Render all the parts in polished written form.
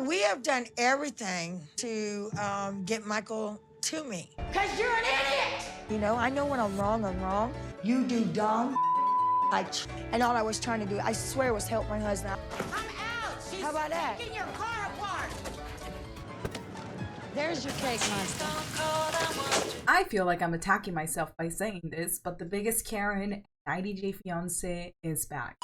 We have done everything to get Michael to me. Because you're an idiot! You know, I know when I'm wrong. You do dumb. And all I was trying to do, I swear, was help my husband out. I'm out! She's How about that? taking your car apart! There's your cake, Master. I feel like I'm attacking myself by saying this, but the biggest Karen, 90 Day Fiancé, is back.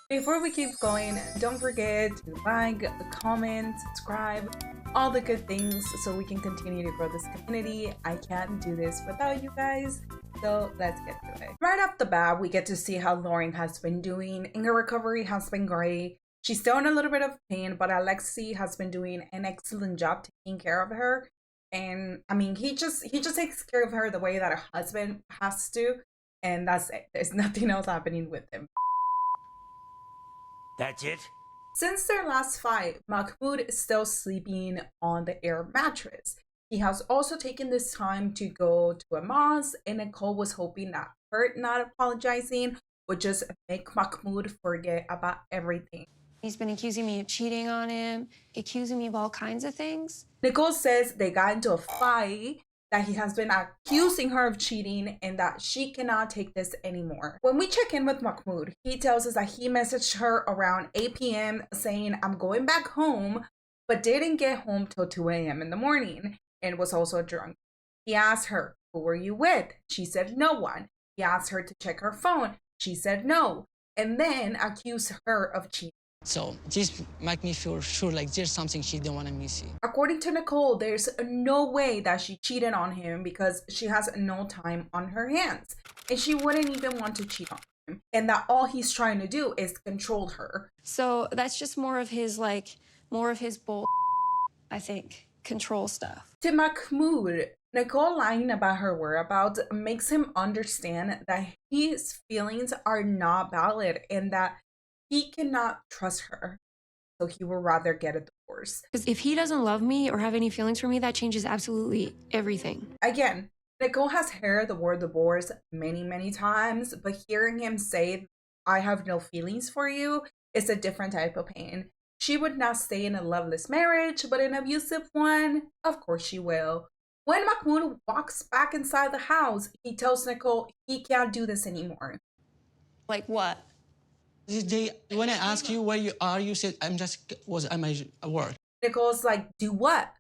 Before we keep going, don't forget to like, comment, subscribe, all the good things so we can continue to grow this community. I can't do this without you guys, so let's get to it. Right off the bat, we get to see how Lauren has been doing, and her recovery has been great. She's still in a little bit of pain, but Alexi has been doing an excellent job taking care of her. And I mean, he just takes care of her the way that a husband has to, and that's it. There's nothing else happening with him. That's it? Since their last fight, Mahmoud is still sleeping on the air mattress. He has also taken this time to go to a mosque, and Nicole was hoping that her not apologizing would just make Mahmoud forget about everything. He's been accusing me of cheating on him, accusing me of all kinds of things. Nicole says they got into a fight, that he has been accusing her of cheating, and that she cannot take this anymore. When we check in with Mahmoud, he tells us that he messaged her around 8 p.m. saying, "I'm going back home," but didn't get home till 2 a.m. in the morning and was also drunk. He asked her, "Who were you with?" She said, "No one." He asked her to check her phone. She said no, and then accused her of cheating. So this make me feel sure like there's something she don't want me to see. According to Nicole, there's no way that she cheated on him because she has no time on her hands. And she wouldn't even want to cheat on him. And that all he's trying to do is control her. So that's just more of his bull, I think, control stuff. To Mahmoud, Nicole lying about her whereabouts makes him understand that his feelings are not valid and that he cannot trust her, so he would rather get a divorce. Because if he doesn't love me or have any feelings for me, that changes absolutely everything. Again, Nicole has heard the word divorce many times, but hearing him say, "I have no feelings for you," is a different type of pain. She would not stay in a loveless marriage, but an abusive one, of course she will. When Mahmoud walks back inside the house, he tells Nicole he can't do this anymore. Like what? When I ask you where you are, you said I'm at work. Nicole's like, "Do what?"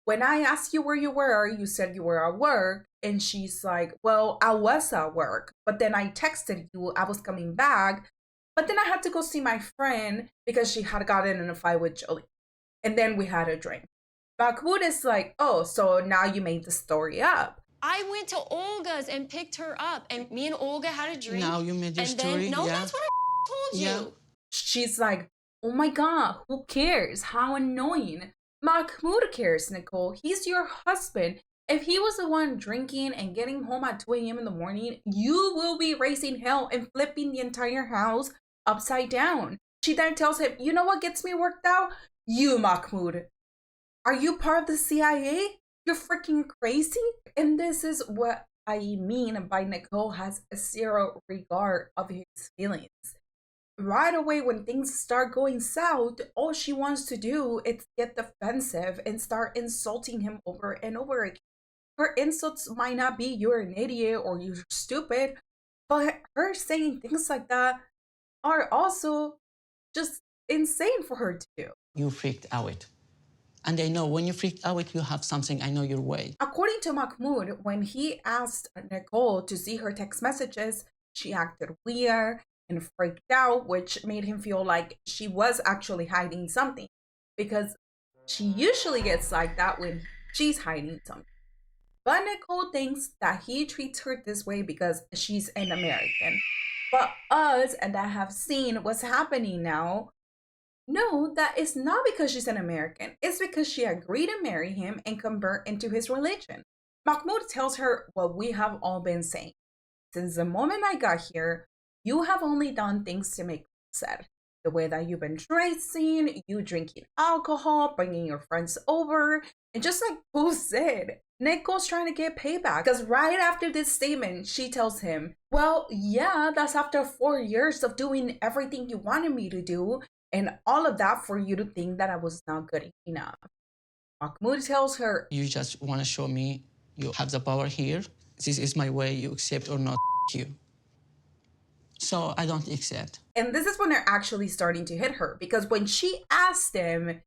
When I asked you where you were, you said you were at work. And she's like, "Well, I was at work, but then I texted you I was coming back, but then I had to go see my friend because she had gotten in a fight with Jolie. And then we had a drink." Mahmoud is like, "Oh, so now you made the story up." I went to Olga's and picked her up, and me and Olga had a drink. Now you made your and story, then, no, yeah. that's what I told you. Yeah. She's like, "Oh my God, who cares? How annoying." Mahmoud cares, Nicole. He's your husband. If he was the one drinking and getting home at 2 a.m. in the morning, you will be raising hell and flipping the entire house upside down. She then tells him, "You know what gets me worked out? You, Mahmoud. Are you part of the CIA? You're freaking crazy." And this is what I mean by Nicole has zero regard of his feelings. Right away, when things start going south, all she wants to do is get defensive and start insulting him over and over again. Her insults might not be "you're an idiot" or "you're stupid," but her saying things like that are also just insane for her to do. You freaked out. And I know when you freaked out, you have something, I know your way. According to Mahmoud, when he asked Nicole to see her text messages, she acted weird and freaked out, which made him feel like she was actually hiding something, because she usually gets like that when she's hiding something. But Nicole thinks that he treats her this way because she's an American. But us that have seen what's happening now know that it's not because she's an American. It's because she agreed to marry him and convert into his religion. Mahmoud tells her what we have all been saying. Since the moment I got here, you have only done things to make me upset. The way that you've been dressing, you drinking alcohol, bringing your friends over, and just like Pooh said, Nicole's trying to get payback. Because right after this statement, she tells him, "Well, yeah, that's after 4 years of doing everything you wanted me to do. And all of that for you to think that I was not good enough. Mahmoud tells her, You just want to show me you have the power here. This is my way, you accept or not, you. So I don't accept. And this is when they're actually starting to hit her, because when she asked him,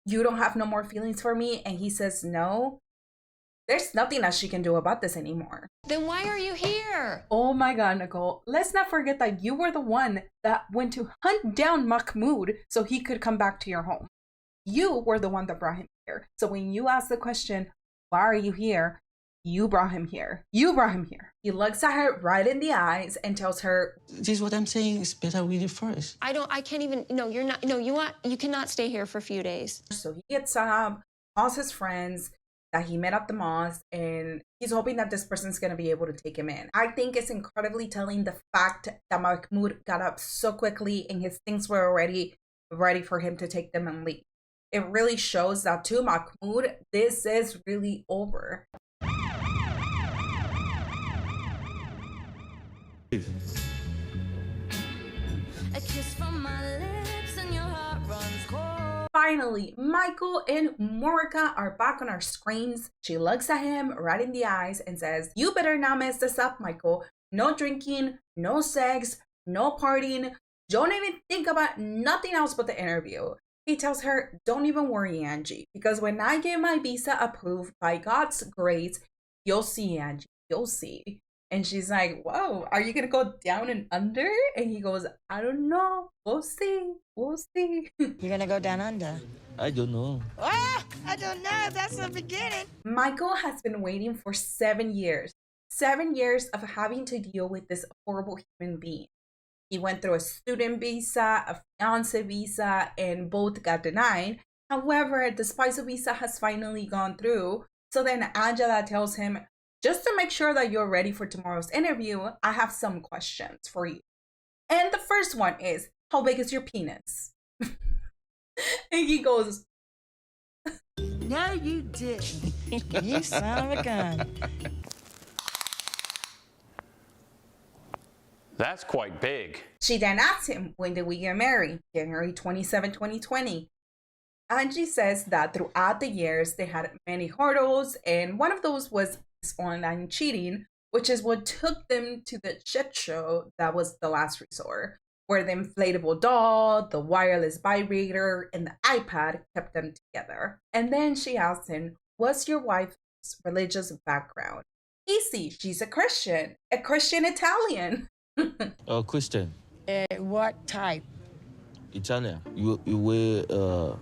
you don't have no more feelings for me, and he says no, there's nothing that she can do about this anymore. Then why are you here? Oh my God, Nicole. Let's not forget that you were the one that went to hunt down Mahmoud so he could come back to your home. You were the one that brought him here. So when you ask the question, why are you here? You brought him here. You brought him here. He looks at her right in the eyes and tells her, This is what I'm saying, it's better we leave first. I can't even, no, you're not, no, you cannot stay here for a few days. So he gets up, calls his friends that he met at the mosque, and he's hoping that this person's going to be able to take him in. I think it's incredibly telling the fact that Mahmoud got up so quickly and his things were already ready for him to take them and leave. It really shows that to Mahmoud, this is really over. A kiss from my lips and your heart runs cold. Finally, Michael and Morika are back on our screens. She looks at him right in the eyes and says, you better not mess this up, Michael. No drinking, no sex, no partying. Don't even think about nothing else but the interview. He tells her, don't even worry, Angie, because when I get my visa approved by God's grace, you'll see, Angie, you'll see. And she's like, whoa, are you going to go down and under? And he goes, I don't know. We'll see. We'll see. You're gonna go down under. I don't know. Ah, I don't know. That's the beginning. Michael has been waiting for 7 years. 7 years of having to deal with this horrible human being. He went through a student visa, a fiance visa, and both got denied. However, the spousal visa has finally gone through. So then Angela tells him, just to make sure that you're ready for tomorrow's interview, I have some questions for you. And the first one is, how big is your penis? And he goes, No, you didn't. You son of a gun. That's quite big. She then asks him, when did we get married? January 27, 2020. Angie says that throughout the years, they had many hurdles, and one of those was online cheating, which is what took them to the shit show that was the last resort, where the inflatable doll, the wireless vibrator, and the iPad kept them together. And then she asked him, what's your wife's religious background? Easy, she's a Christian Italian. Christian. What type? Italian. You were,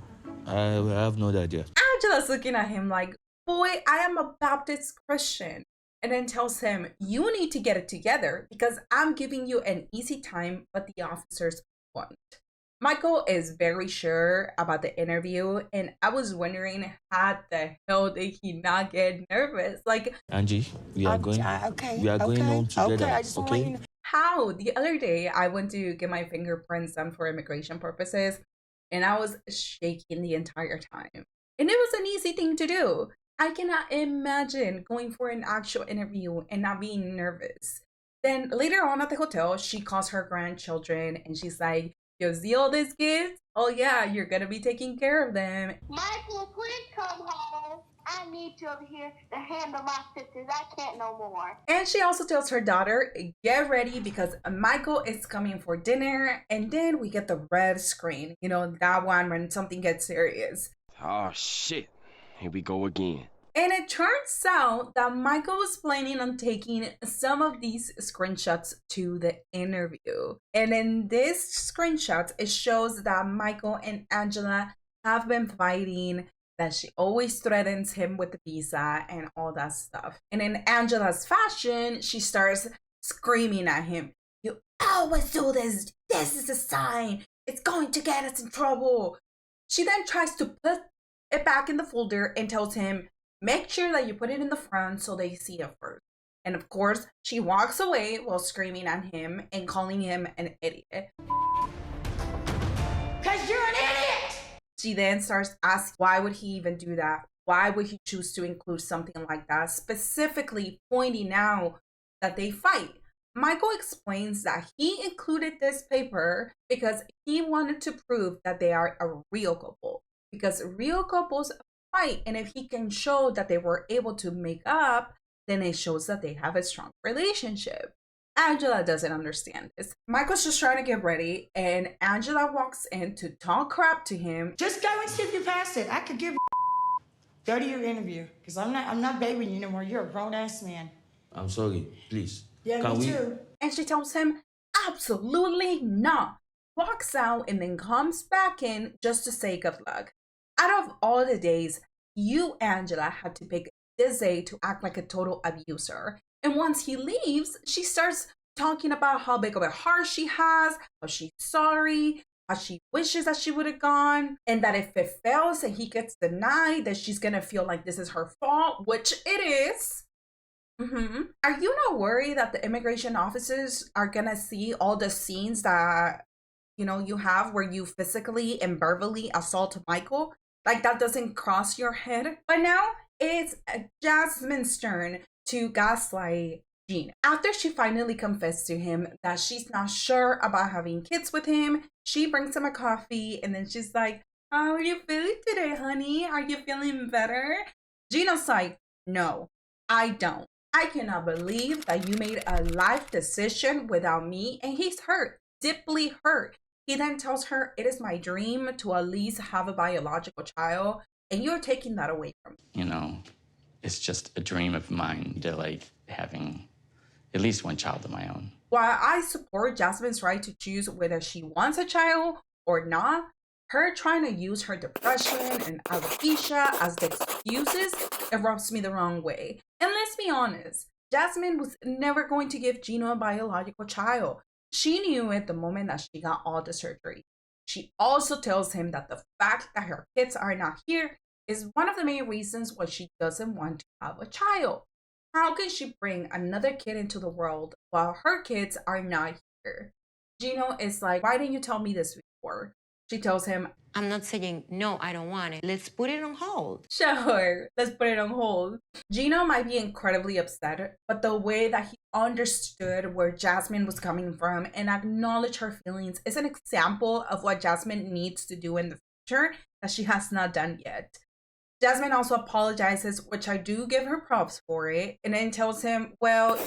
I have no idea. Angela's looking at him like, boy, I am a Baptist Christian. And then tells him, you need to get it together because I'm giving you an easy time, but the officers won't. Michael is very sure about the interview, and I was wondering how the hell did he not get nervous? Like, Angie, we are going. Okay. We are going home together. Okay, I just want to let you know. how? The other day, I went to get my fingerprints done for immigration purposes, and I was shaking the entire time. And it was an easy thing to do. I cannot imagine going for an actual interview and not being nervous. Then later on at the hotel, she calls her grandchildren and she's like, yo, see all these kids? Oh yeah, you're gonna be taking care of them. Michael, please come home. I need you over here to handle my sisters. I can't no more. And she also tells her daughter, get ready because Michael is coming for dinner. And then we get the red screen. You know, that one when something gets serious. Oh shit, here we go again. And it turns out that Michael was planning on taking some of these screenshots to the interview. And in these screenshots, it shows that Michael and Angela have been fighting, that she always threatens him with the visa and all that stuff. And in Angela's fashion, she starts screaming at him, you always do this. This is a sign. It's going to get us in trouble. She then tries to put it back in the folder and tells him, make sure that you put it in the front so they see it first. And of course, she walks away while screaming at him and calling him an idiot. Because you're an idiot! She then starts asking, why would he even do that? Why would he choose to include something like that? Specifically pointing out that they fight. Michael explains that he included this paper because he wanted to prove that they are a real couple. Because real couples fight, and if he can show that they were able to make up, then it shows that they have a strong relationship. Angela doesn't understand this. Michael's just trying to get ready, and Angela walks in to talk crap to him. Just go and see if you pass it. I could give go to your interview, because I'm not babying you no more. You're a grown-ass man. I'm sorry, please. Yeah, Can me we? too. And she tells him, absolutely not. Walks out and then comes back in just to say good luck. Out of all the days, you, Angela, had to pick this day to act like a total abuser. And once he leaves, she starts talking about how big of a heart she has, how she's sorry, how she wishes that she would have gone, and that if it fails and he gets denied, that she's gonna feel like this is her fault, which it is. Are you not worried that the immigration officers are gonna see all the scenes that you have where you physically and verbally assault Michael? Like, that doesn't cross your head? But now it's Jasmine's turn to gaslight Gino. After she finally confessed to him that she's not sure about having kids with him, she brings him a coffee and then she's like, how are you feeling today, honey? Are you feeling better? Gino's like, no, I don't. I cannot believe that you made a life decision without me. And he's hurt, deeply hurt. He then tells her, it is my dream to at least have a biological child, and you're taking that away from me. It's just a dream of mine to like having at least one child of my own. While I support Jasmine's right to choose whether she wants a child or not, her trying to use her depression and alopecia as the excuses, it rubs me the wrong way. And let's be honest, Jasmine was never going to give Gino a biological child. She knew it the moment that she got all the surgery. She also tells him that the fact that her kids are not here is one of the main reasons why she doesn't want to have a child. How can she bring another kid into the world while her kids are not here? Gino is like, why didn't you tell me this before? She tells him, I'm not saying, no, I don't want it. Let's put it on hold. Sure, let's put it on hold. Gino might be incredibly upset, but the way that he understood where Jasmine was coming from and acknowledged her feelings is an example of what Jasmine needs to do in the future that she has not done yet. Jasmine also apologizes, which I do give her props for it, and then tells him, well,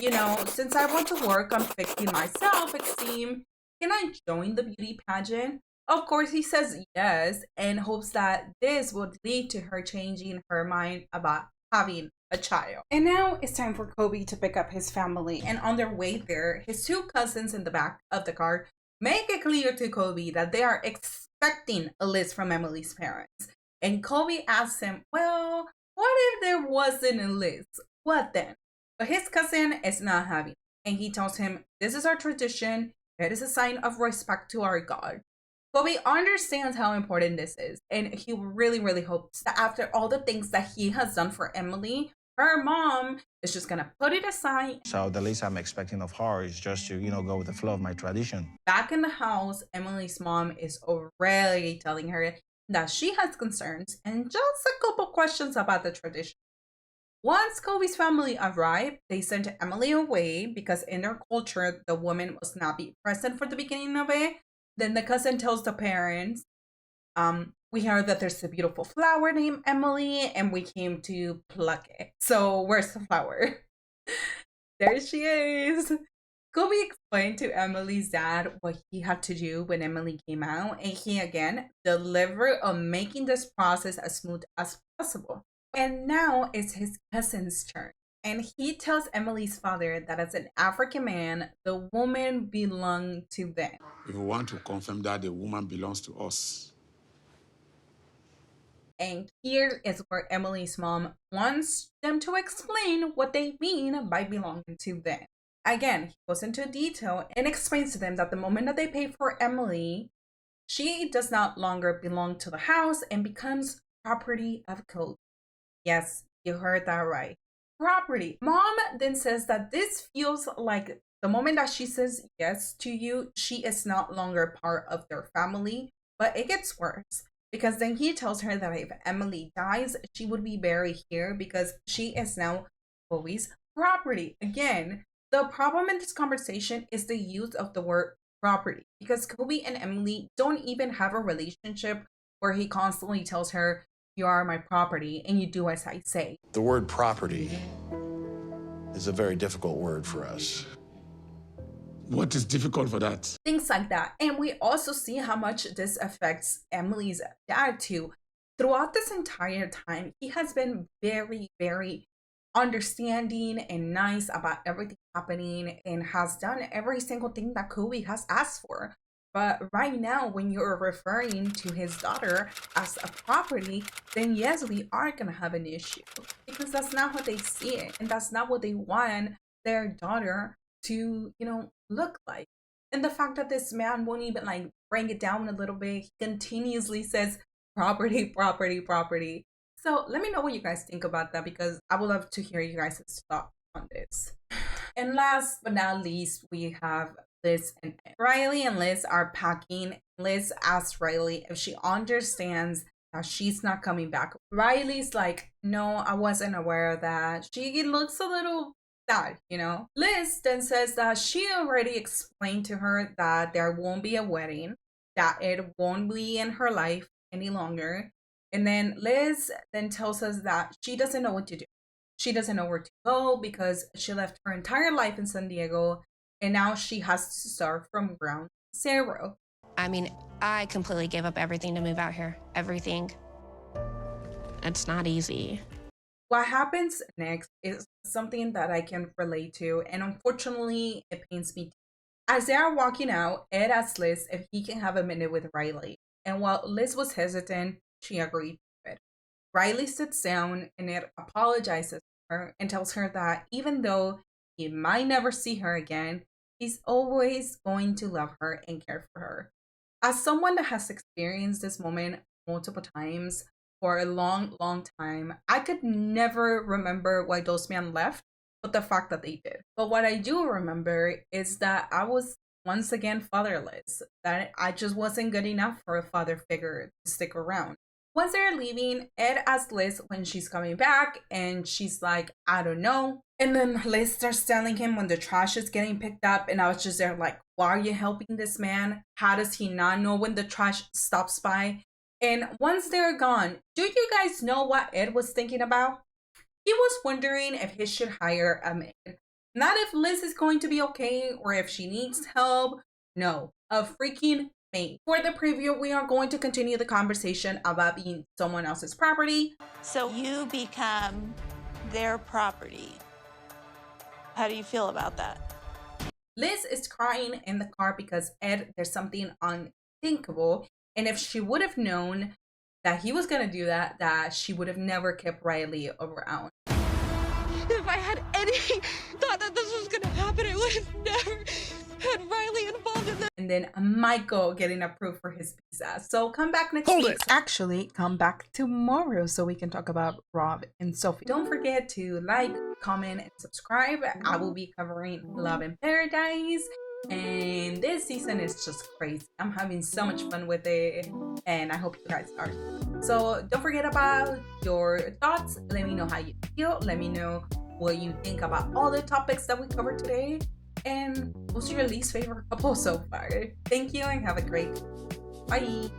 since I want to work on fixing my self-esteem, can I join the beauty pageant? Of course, he says yes and hopes that this would lead to her changing her mind about having a child. And now it's time for Kobe to pick up his family. And on their way there, his two cousins in the back of the car make it clear to Kobe that they are expecting a list from Emily's parents. And Kobe asks him, well, what if there wasn't a list? What then? But his cousin is not having it. And he tells him, this is our tradition. It is a sign of respect to our God. Kobe understands how important this is, and he really, really hopes that after all the things that he has done for Emily, her mom is just gonna put it aside. So the least I'm expecting of her is just to, go with the flow of my tradition. Back in the house, Emily's mom is already telling her that she has concerns and just a couple questions about the tradition. Once Kobe's family arrived, they sent Emily away because in their culture, the woman must not be present for the beginning of it. Then the cousin tells the parents, we heard that there's a beautiful flower named Emily and we came to pluck it. So where's the flower? There she is. Kobe explained to Emily's dad what he had to do when Emily came out, and he again delivered on making this process as smooth as possible. And now it's his cousin's turn. And he tells Emily's father that as an African man, the woman belonged to them. If we want to confirm that the woman belongs to us. And here is where Emily's mom wants them to explain what they mean by belonging to them. Again, he goes into detail and explains to them that the moment that they pay for Emily, she does not longer belong to the house and becomes property of Kobe. Yes, you heard that right. Property. Mom then says that this feels like the moment that she says yes to you, she is not longer part of their family, but it gets worse because then he tells her that if Emily dies, she would be buried here because she is now Chloe's property. Again, The problem in this conversation is the use of the word property, because Kobe and Emily don't even have a relationship where he constantly tells her, you are my property and you do as I say. The word property is a very difficult word for us. What is difficult for that? Things like that. And we also see how much this affects Emily's dad too. Throughout this entire time, he has been very, very understanding and nice about everything happening and has done every single thing that Kobe has asked for. But right now, when you're referring to his daughter as a property, then yes, we are gonna have an issue, because that's not how they see it, and that's not what they want their daughter to, look like. And the fact that this man won't even like bring it down a little bit, he continuously says property, property, property. So let me know what you guys think about that, because I would love to hear you guys' thoughts on this. And last but not least, we have Liz and Ed. Riley and Liz are packing. Liz asks Riley if she understands that she's not coming back. Riley's like, no, I wasn't aware of that. She looks a little sad, Liz then says that she already explained to her that there won't be a wedding, that it won't be in her life any longer. And then Liz then tells us that she doesn't know what to do. She doesn't know where to go because she left her entire life in San Diego and now she has to start from ground zero. I mean, I completely gave up everything to move out here. Everything. It's not easy. What happens next is something that I can relate to, and unfortunately, it pains me. As they are walking out, Ed asks Liz if he can have a minute with Riley. And while Liz was hesitant, she agreed to it. Riley sits down and Ed apologizes to her and tells her that even though he might never see her again, he's always going to love her and care for her. As someone that has experienced this moment multiple times for a long, long time, I could never remember why those men left, but the fact that they did. But what I do remember is that I was once again fatherless, that I just wasn't good enough for a father figure to stick around. Once they're leaving, Ed asks Liz when she's coming back, and she's like, I don't know. And then Liz starts telling him when the trash is getting picked up, and I was just there like, why are you helping this man? How does he not know when the trash stops by? And once they're gone, do you guys know what Ed was thinking about? He was wondering if he should hire a maid. Not if Liz is going to be okay or if she needs help. No, a freaking maid. For the preview, we are going to continue the conversation about being someone else's property. So you become their property. How do you feel about that? Liz is crying in the car because Ed, there's something unthinkable. And if she would have known that he was going to do that, that she would have never kept Riley around. If I had any thought that this was going to happen, I would have never had Riley involved in this. And then Michael getting approved for his visa. So come back next week. Actually, come back tomorrow so we can talk about Rob and Sophie. Don't forget to like, comment, and subscribe. I will be covering Love in Paradise. And this season is just crazy. I'm having so much fun with it, and I hope you guys are. So don't forget about your thoughts. Let me know how you feel. Let me know what you think about all the topics that we covered today, and what's your least favorite couple so far. Thank you and have a great bye.